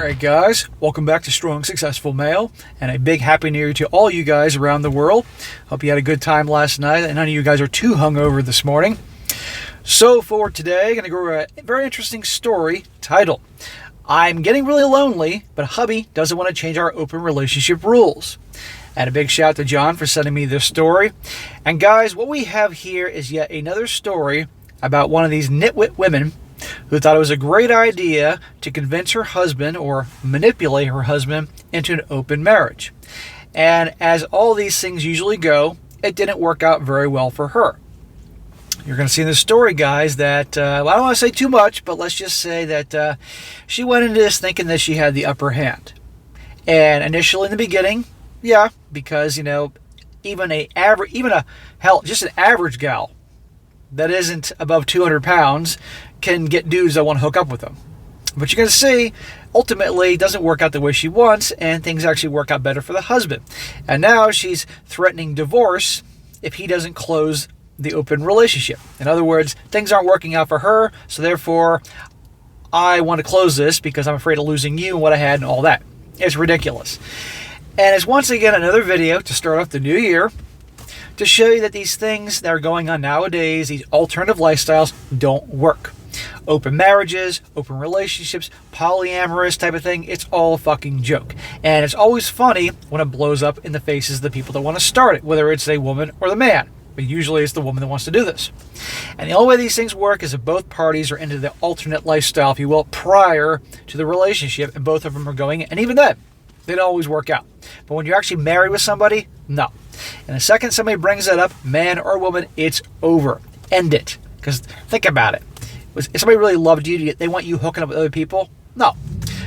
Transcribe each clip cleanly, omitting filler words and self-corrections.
Alright guys, welcome back to Strong Successful Male, and a big happy new year to all you guys around the world. Hope you had a good time last night and none of you guys are too hungover this morning. So for today, I'm going to go over a very interesting story titled, I'm Getting Really Lonely, but hubby doesn't want to change our open relationship rules. And a big shout out to John for sending me this story. And guys, what we have here is yet another story about one of these nitwit women who thought it was a great idea to convince her husband or manipulate her husband into an open marriage. And as all these things usually go, it didn't work out very well for her. You're going to see in this story, guys, that, I don't want to say too much, but let's just say that she went into this thinking that she had the upper hand. And initially in the beginning, yeah, because, even just an average gal that isn't above 200 pounds can get dudes that want to hook up with them. But you're going to see, ultimately, it doesn't work out the way she wants, and things actually work out better for the husband. And now she's threatening divorce if he doesn't close the open relationship. In other words, things aren't working out for her, so therefore, I want to close this because I'm afraid of losing you and what I had and all that. It's ridiculous. And it's once again another video to start off the new year to show you that these things that are going on nowadays, these alternative lifestyles, don't work. Open marriages, open relationships, polyamorous type of thing, it's all a fucking joke. And it's always funny when it blows up in the faces of the people that want to start it, whether it's a woman or the man. But usually it's the woman that wants to do this. And the only way these things work is if both parties are into the alternate lifestyle, if you will, prior to the relationship, and both of them are going, and even then, they don't always work out. But when you're actually married with somebody, no. And the second somebody brings that up, man or woman, it's over. End it. Because think about it. If somebody really loved you, they want you hooking up with other people? No.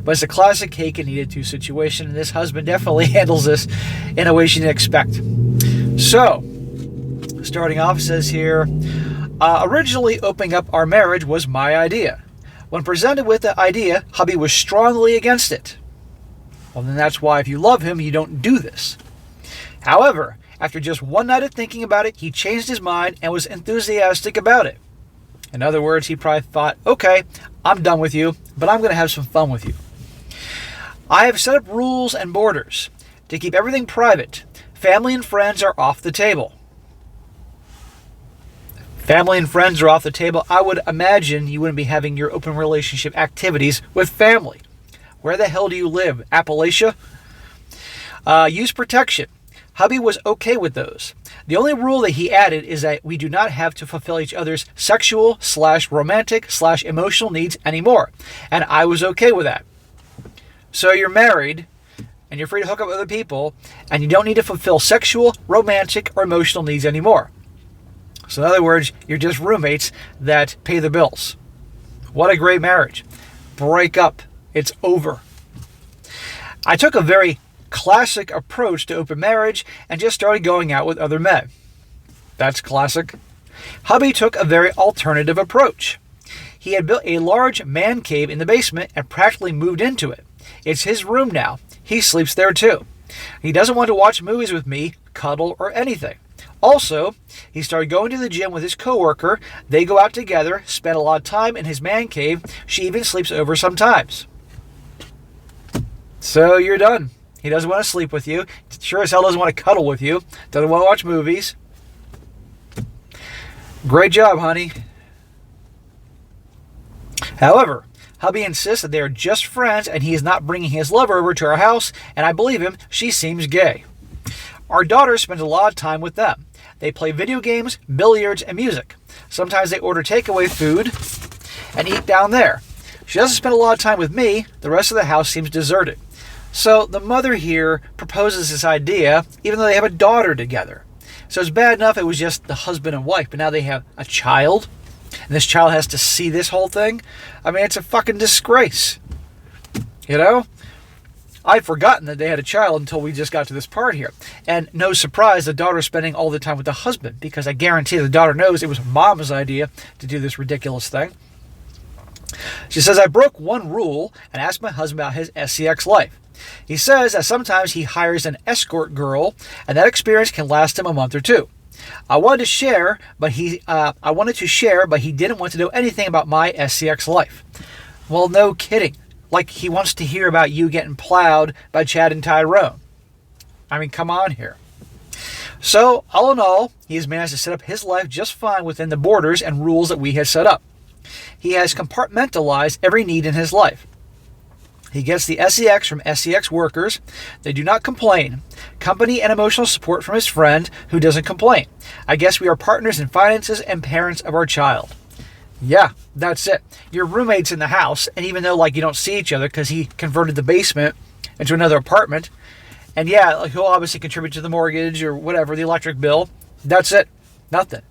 But it's a classic cake and eat it too situation, and this husband definitely handles this in a way she didn't expect. So, starting off, it says here, originally opening up our marriage was my idea. When presented with the idea, hubby was strongly against it. Well, then that's why if you love him, you don't do this. However, after just one night of thinking about it, he changed his mind and was enthusiastic about it. In other words, he probably thought, okay, I'm done with you, but I'm going to have some fun with you. I have set up rules and borders to keep everything private. Family and friends are off the table. Family and friends are off the table. I would imagine you wouldn't be having your open relationship activities with family. Where the hell do you live? Appalachia? Use protection. Hubby was okay with those. The only rule that he added is that we do not have to fulfill each other's sexual/romantic/emotional needs anymore. And I was okay with that. So you're married, and you're free to hook up with other people, and you don't need to fulfill sexual, romantic, or emotional needs anymore. So in other words, you're just roommates that pay the bills. What a great marriage. Break up. It's over. I took a very classic approach to open marriage and just started going out with other men. That's classic. Hubby took a very alternative approach. He had built a large man cave in the basement and practically moved into it. It's his room now. He sleeps there too. He doesn't want to watch movies with me, cuddle, or anything. Also, he started going to the gym with his coworker. They go out together, spend a lot of time in his man cave. She even sleeps over sometimes. So you're done. He doesn't want to sleep with you. Sure as hell doesn't want to cuddle with you. Doesn't want to watch movies. Great job, honey. However, hubby insists that they are just friends and he is not bringing his lover over to our house, and I believe him. She seems gay. Our daughter spends a lot of time with them. They play video games, billiards, and music. Sometimes they order takeaway food and eat down there. She doesn't spend a lot of time with me. The rest of the house seems deserted. So the mother here proposes this idea, even though they have a daughter together. So it's bad enough it was just the husband and wife, but now they have a child, and this child has to see this whole thing. I mean, it's a fucking disgrace. I'd forgotten that they had a child until we just got to this part here. And no surprise, the daughter's spending all the time with the husband, because I guarantee the daughter knows it was mom's idea to do this ridiculous thing. She says, I broke one rule and asked my husband about his SCX life. He says that sometimes he hires an escort girl, and that experience can last him a month or two. I wanted to share, but he didn't want to know anything about my SCX life. Well, no kidding. Like he wants to hear about you getting plowed by Chad and Tyrone. I mean, come on here. So, all in all, he has managed to set up his life just fine within the borders and rules that we have set up. He has compartmentalized every need in his life. He gets the SEX from SEX workers. They do not complain. Company and emotional support from his friend who doesn't complain. I guess we are partners in finances and parents of our child. Yeah, that's it. Your roommate's in the house, and even though you don't see each other because he converted the basement into another apartment, and yeah, he'll obviously contribute to the mortgage or whatever, the electric bill. That's it. Nothing.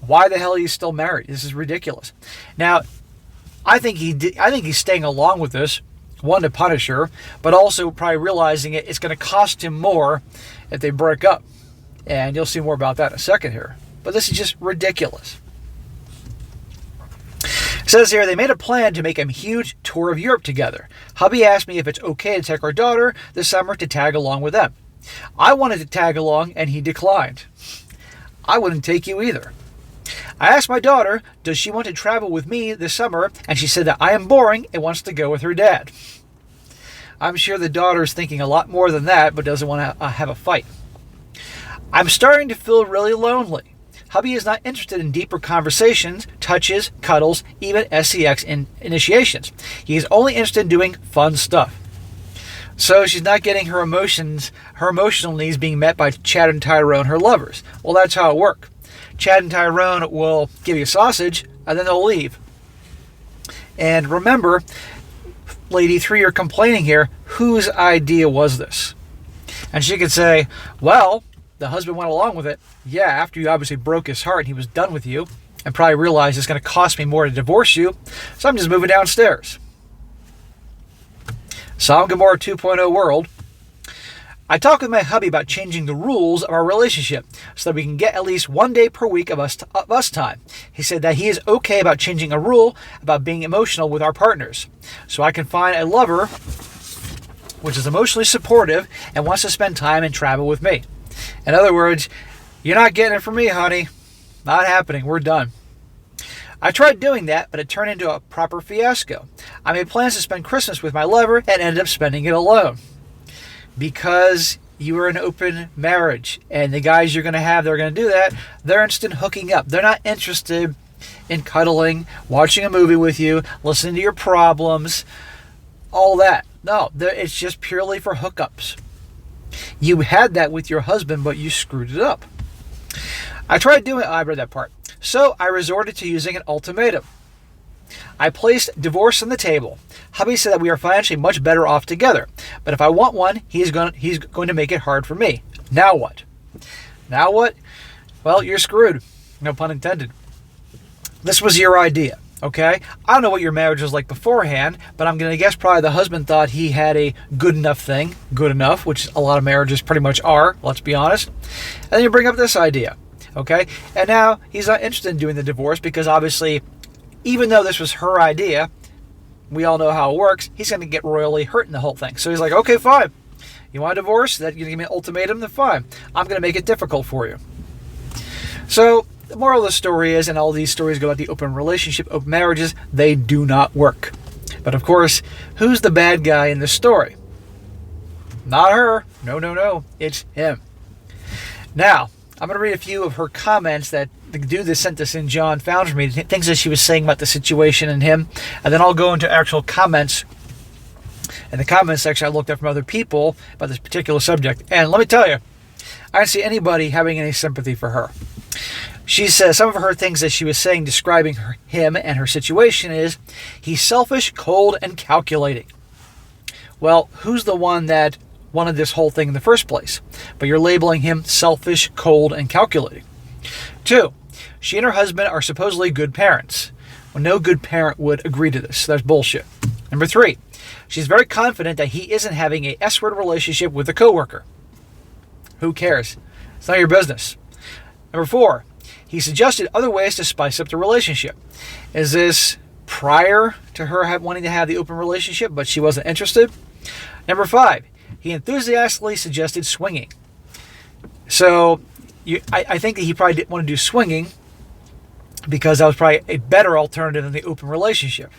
Why the hell are you still married? This is ridiculous. Now, I think he's staying along with this, one, to punish her, but also probably realizing it's going to cost him more if they break up. And you'll see more about that in a second here. But this is just ridiculous. It says here, they made a plan to make a huge tour of Europe together. Hubby asked me if it's okay to take our daughter this summer to tag along with them. I wanted to tag along, and he declined. I wouldn't take you either. I asked my daughter, does she want to travel with me this summer, and she said that I am boring and wants to go with her dad. I'm sure the daughter's thinking a lot more than that, but doesn't want to have a fight. I'm starting to feel really lonely. Hubby is not interested in deeper conversations, touches, cuddles, even SEX initiations. He is only interested in doing fun stuff. So she's not getting her emotional needs being met by Chad and Tyrone, her lovers. Well, that's how it works. Chad and Tyrone will give you a sausage, and then they'll leave. And remember, Lady 3, you're complaining here, whose idea was this? And she could say, well, the husband went along with it. Yeah, after you obviously broke his heart and he was done with you, and probably realized it's going to cost me more to divorce you, so I'm just moving downstairs. Sodom and Gomorrah 2.0 world. I talked with my hubby about changing the rules of our relationship so that we can get at least 1 day per week of us time. He said that he is okay about changing a rule about being emotional with our partners, so I can find a lover which is emotionally supportive and wants to spend time and travel with me. In other words, you're not getting it from me, honey. Not happening. We're done. I tried doing that, but it turned into a proper fiasco. I made plans to spend Christmas with my lover and ended up spending it alone. Because you are in an open marriage, and the guys you're going to have, they're going to do that, they're interested in hooking up. They're not interested in cuddling, watching a movie with you, listening to your problems, all that. No, it's just purely for hookups. You had that with your husband, but you screwed it up. I read that part. So I resorted to using an ultimatum. I placed divorce on the table. Hubby said that we are financially much better off together, but if I want one, he's going to make it hard for me. Now what? Now what? Well, you're screwed. No pun intended. This was your idea, okay? I don't know what your marriage was like beforehand, but I'm going to guess probably the husband thought he had a good enough thing, good enough, which a lot of marriages pretty much are, let's be honest. And then you bring up this idea, okay? And now he's not interested in doing the divorce because obviously, even though this was her idea, we all know how it works, he's going to get royally hurt in the whole thing. So he's like, okay, fine. You want a divorce? That you're going to give me an ultimatum? Then fine. I'm going to make it difficult for you. So the moral of the story is, and all these stories go about the open relationship, open marriages, they do not work. But of course, who's the bad guy in the story? Not her. No. It's him. Now, I'm going to read a few of her comments that the dude that sent this in, John, found for me, things that she was saying about the situation and him, and then I'll go into actual comments. In the comment section, I looked up from other people about this particular subject, and let me tell you, I didn't see anybody having any sympathy for her. She says some of her things that she was saying describing him and her situation is, he's selfish, cold, and calculating. Well, who's the one that wanted this whole thing in the first place? But you're labeling him selfish, cold, and calculating. 2, she and her husband are supposedly good parents. Well, no good parent would agree to this. That's bullshit. Number 3, she's very confident that he isn't having a S-word relationship with a coworker. Who cares? It's not your business. Number 4, he suggested other ways to spice up the relationship. Is this prior to her wanting to have the open relationship, but she wasn't interested? Number 5, he enthusiastically suggested swinging. So I think that he probably didn't want to do swinging because that was probably a better alternative than the open relationship.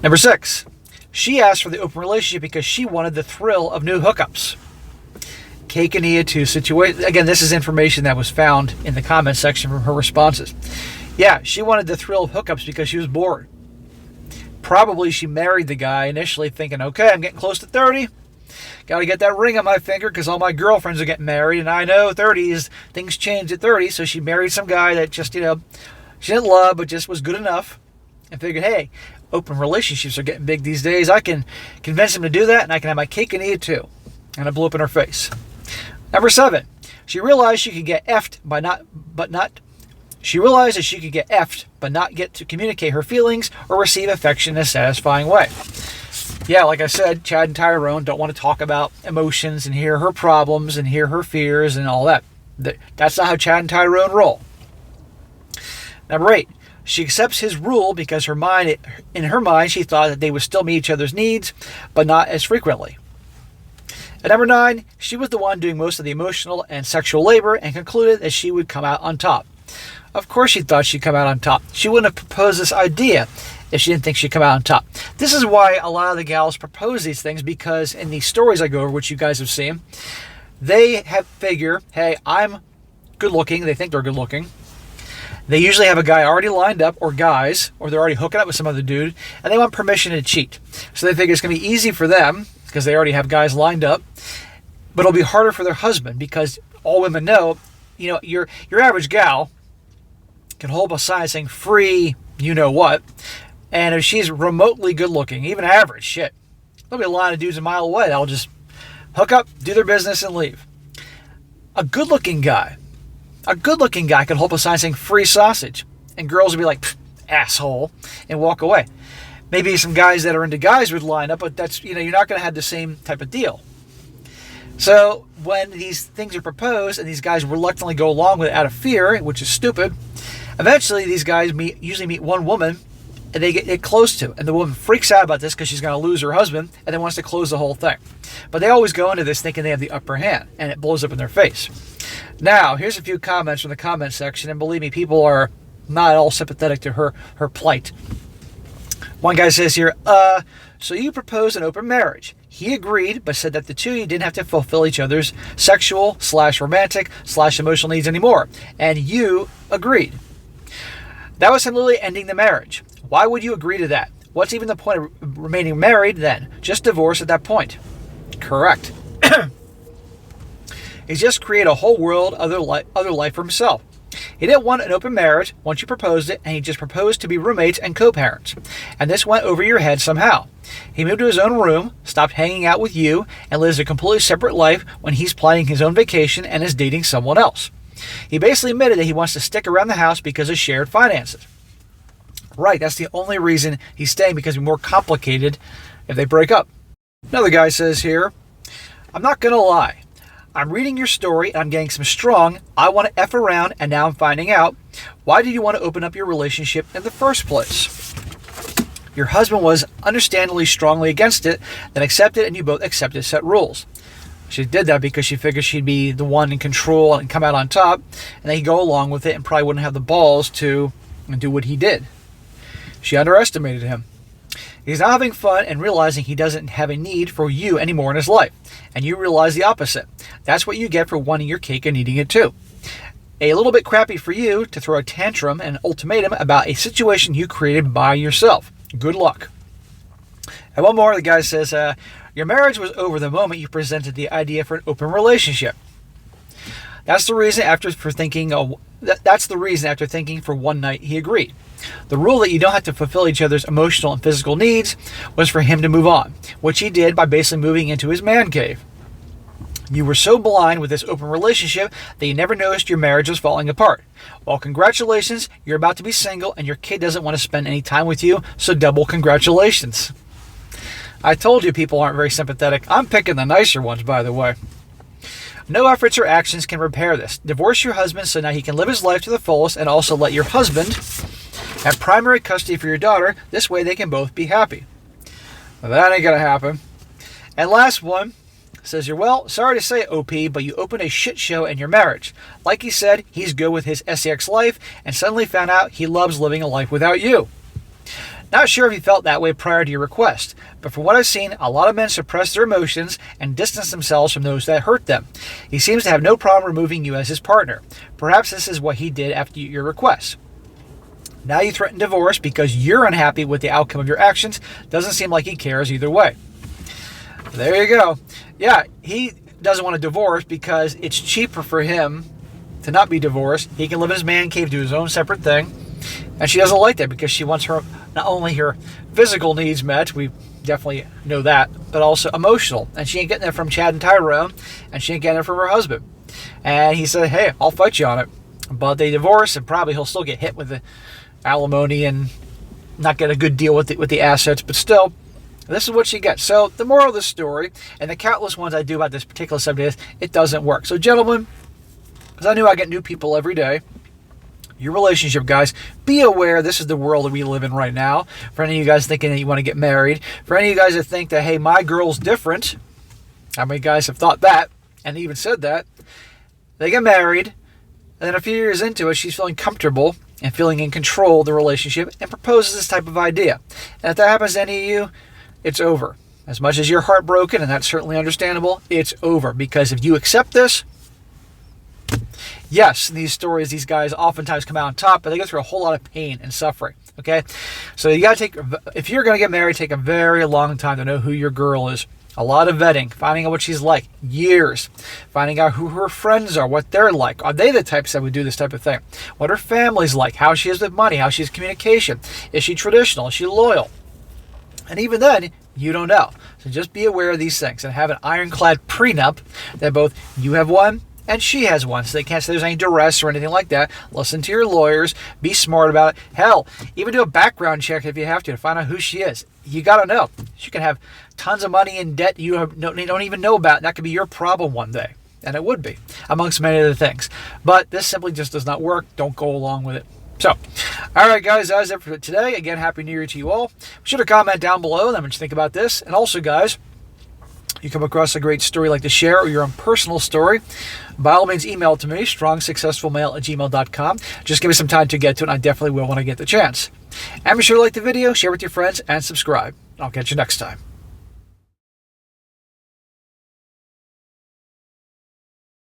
Number 6, she asked for the open relationship because she wanted the thrill of new hookups. Cake and eat too situation. Again, this is information that was found in the comment section from her responses. Yeah, she wanted the thrill of hookups because she was bored. Probably she married the guy initially thinking, okay, I'm getting close to 30. Got to get that ring on my finger because all my girlfriends are getting married. And I know 30 is, things change at 30. So she married some guy that just, she didn't love, but just was good enough. And figured, hey, open relationships are getting big these days. I can convince him to do that and I can have my cake and eat it too. And it blew up in her face. Number 7, she realized she could get effed She realized that she could get effed, but not get to communicate her feelings or receive affection in a satisfying way. Yeah, like I said, Chad and Tyrone don't want to talk about emotions and hear her problems and hear her fears and all that. That's not how Chad and Tyrone roll. Number 8, she accepts his rule because in her mind, she thought that they would still meet each other's needs, but not as frequently. At number 9, she was the one doing most of the emotional and sexual labor and concluded that she would come out on top. Of course she thought she'd come out on top. She wouldn't have proposed this idea if she didn't think she'd come out on top. This is why a lot of the gals propose these things, because in these stories I go over, which you guys have seen, they figure, hey, I'm good looking. They think they're good looking. They usually have a guy already lined up, or guys, or they're already hooking up with some other dude, and they want permission to cheat. So they figure it's going to be easy for them because they already have guys lined up, but it'll be harder for their husband because all women know, your average gal can hold up a sign saying free you-know-what, and if she's remotely good-looking, even average, shit, there'll be a lot of dudes a mile away that'll just hook up, do their business, and leave. A good-looking guy can hold up a sign saying free sausage, and girls will be like, asshole, and walk away. Maybe some guys that are into guys would line up, but that's, you're not going to have the same type of deal. So when these things are proposed and these guys reluctantly go along with it out of fear, which is stupid, eventually these guys usually meet one woman and they get close to, and the woman freaks out about this because she's going to lose her husband and then wants to close the whole thing. But they always go into this thinking they have the upper hand, and it blows up in their face. Now, here's a few comments from the comment section, and believe me, people are not at all sympathetic to her plight. One guy says here, so you proposed an open marriage. He agreed, but said that the two of you didn't have to fulfill each other's sexual/romantic/emotional needs anymore. And you agreed. That was him literally ending the marriage. Why would you agree to that? What's even the point of remaining married then? Just divorce at that point. Correct. He's just created a whole world, other life for himself. He didn't want an open marriage once you proposed it, and he just proposed to be roommates and co-parents. And this went over your head somehow. He moved to his own room, stopped hanging out with you, and lives a completely separate life when he's planning his own vacation and is dating someone else. He basically admitted that he wants to stick around the house because of shared finances. Right, that's the only reason he's staying, because it's more complicated if they break up. Another guy says here, I'm not going to lie. I'm reading your story and I'm getting some strong, I want to F around, and now I'm finding out. Why did you want to open up your relationship in the first place? Your husband was understandably strongly against it, then accepted, and you both accepted set rules. She did that because she figured she'd be the one in control and come out on top, and then he'd go along with it and probably wouldn't have the balls to do what he did. She underestimated him. He's now having fun and realizing he doesn't have a need for you anymore in his life. And you realize the opposite. That's what you get for wanting your cake and eating it too. A little bit crappy for you to throw a tantrum and an ultimatum about a situation you created by yourself. Good luck. And one more, the guy says, your marriage was over the moment you presented the idea for an open relationship. That's the reason after thinking for one night he agreed. The rule that you don't have to fulfill each other's emotional and physical needs was for him to move on, which he did by basically moving into his man cave. You were so blind with this open relationship that you never noticed your marriage was falling apart. Well, congratulations, you're about to be single and your kid doesn't want to spend any time with you, so double congratulations. I told you people aren't very sympathetic. I'm picking the nicer ones, by the way. No efforts or actions can repair this. Divorce your husband so now he can live his life to the fullest, and also let your husband have primary custody for your daughter. This way they can both be happy. Well, that ain't gonna happen. And last one says, you're well, sorry to say it, OP, but you opened a shit show in your marriage. Like he said, he's good with his sex life and suddenly found out he loves living a life without you. Not sure if you felt that way prior to your request, but from what I've seen, a lot of men suppress their emotions and distance themselves from those that hurt them. He seems to have no problem removing you as his partner. Perhaps this is what he did after your request. Now you threaten divorce because you're unhappy with the outcome of your actions. Doesn't seem like he cares either way. There you go. Yeah, he doesn't want a divorce because it's cheaper for him to not be divorced. He can live in his man cave, do his own separate thing. And she doesn't like that because she wants her, not only her physical needs met, we definitely know that, but also emotional. And she ain't getting that from Chad and Tyrone, and she ain't getting it from her husband. And he said, hey, I'll fight you on it. But they divorce, and probably he'll still get hit with the alimony and not get a good deal with the assets, but still, this is what she gets. So the moral of the story, and the countless ones I do about this particular subject, is it doesn't work. So gentlemen, because I knew I get new people every day, your relationship, guys, be aware this is the world that we live in right now. For any of you guys thinking that you want to get married, for any of you guys that think that, hey, my girl's different, how many guys have thought that and even said that? They get married, and then a few years into it, she's feeling comfortable and feeling in control of the relationship and proposes this type of idea. And if that happens to any of you, it's over. As much as you're heartbroken, and that's certainly understandable, it's over. Because if you accept this, yes, in these stories, these guys oftentimes come out on top, but they go through a whole lot of pain and suffering, okay? So you got to take, if you're going to get married, take a very long time to know who your girl is. A lot of vetting, finding out what she's like, years, finding out who her friends are, what they're like. Are they the types that would do this type of thing? What her family's like, how she is with money, how she is communication. Is she traditional? Is she loyal? And even then, you don't know. So just be aware of these things and have an ironclad prenup that both you have one and she has one, so they can't say there's any duress or anything like that. Listen to your lawyers. Be smart about it. Hell, even do a background check if you have to find out who she is. You got to know. She can have tons of money in debt you don't even know about, and that could be your problem one day. And it would be, amongst many other things. But this simply just does not work. Don't go along with it. So, all right, guys, that is it for today. Again, Happy New Year to you all. Be sure to comment down below what you think about this. And also, guys, you come across a great story like to share or your own personal story, by all means, email it to me, strongsuccessfulmale@gmail.com. Just give me some time to get to it, and I definitely will when I get the chance. And be sure to like the video, share with your friends, and subscribe. I'll catch you next time.